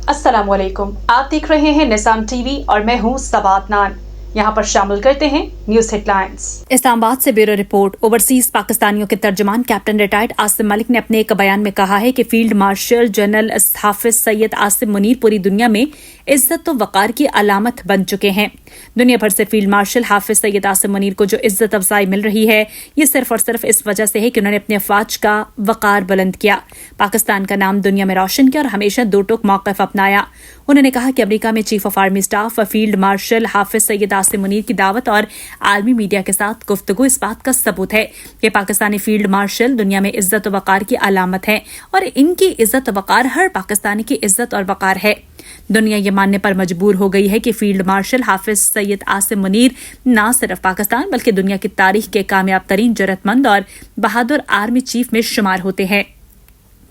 अस्सलाम वालेकुम। आप देख रहे हैं निज़ाम टीवी और मैं हूं सबात नान। यहाँ पर शामिल करते हैं न्यूज हेडलाइंस। इस्लामाबाद से ब्यूरो रिपोर्ट। ओवरसीज पाकिस्तानियों के तर्जुमान कैप्टन रिटायर्ड आसिम मलिक ने अपने एक बयान में कहा है कि फील्ड मार्शल जनरल हाफिज सैयद आसिम मुनीर पूरी दुनिया में इज्जत व वक़ार की अलामत बन चुके हैं। दुनिया भर से फील्ड मार्शल हाफिज सैयद आसिम मुनीर को जो इज्जत अफजाई मिल रही है, ये सिर्फ और सिर्फ इस वजह से है कि उन्होंने अपनी अफवाज का वक़ार बुलंद किया, पाकिस्तान का नाम दुनिया में रोशन किया और हमेशा दो टोक मौक़िफ़ अपनाया। उन्होंने कहा कि अमेरिका में चीफ ऑफ आर्मी स्टाफ व फील्ड मार्शल हाफिज सैयद आसिम मुनीर की दावत और आलमी मीडिया के साथ गुफ्तगू इस बात का सबूत है कि पाकिस्तानी फील्ड मार्शल दुनिया में इज्जत व वक़ार की अलामत है और इनकी इज्जत व वक़ार हर पाकिस्तानी की इज्जत और वक़ार है। दुनिया ये मानने पर मजबूर हो गई है कि फील्ड मार्शल हाफिज सैयद आसिम मुनीर न सिर्फ पाकिस्तान बल्कि दुनिया की तारीख के कामयाब तरीन जरूरतमंद और बहादुर आर्मी चीफ में शुमार होते हैं।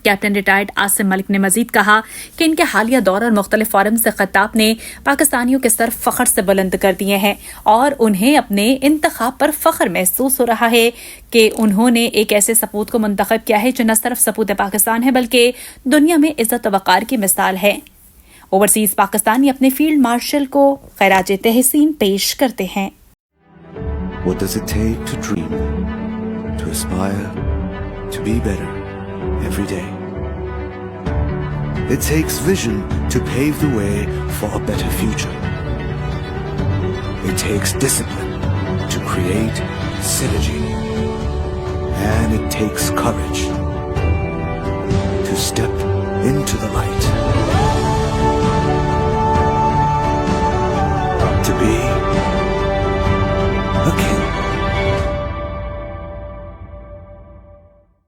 कैप्टन रिटायर्ड आसिम मलिक ने मजीद कहा कि इनके हालिया दौर और मुख्तलिफ फोरम से खिताब ने पाकिस्तानियों के सर फख्र से बुलंद कर दिए हैं और उन्हें अपने इंतखाब पर फख्र महसूस हो रहा है कि उन्होंने एक ऐसे सपूत को मुंतखब किया है जो न सिर्फ सपूत पाकिस्तान है बल्कि दुनिया में इज्जत व वक़ार की मिसाल है। ओवरसीज पाकिस्तानी अपने फील्ड मार्शल को खैराज तहसीन पेश करते हैं। What does it take to dream, to aspire, to be better every day? It takes vision to pave the way for a better future. It takes discipline to create synergy. And it takes courage to step into the light.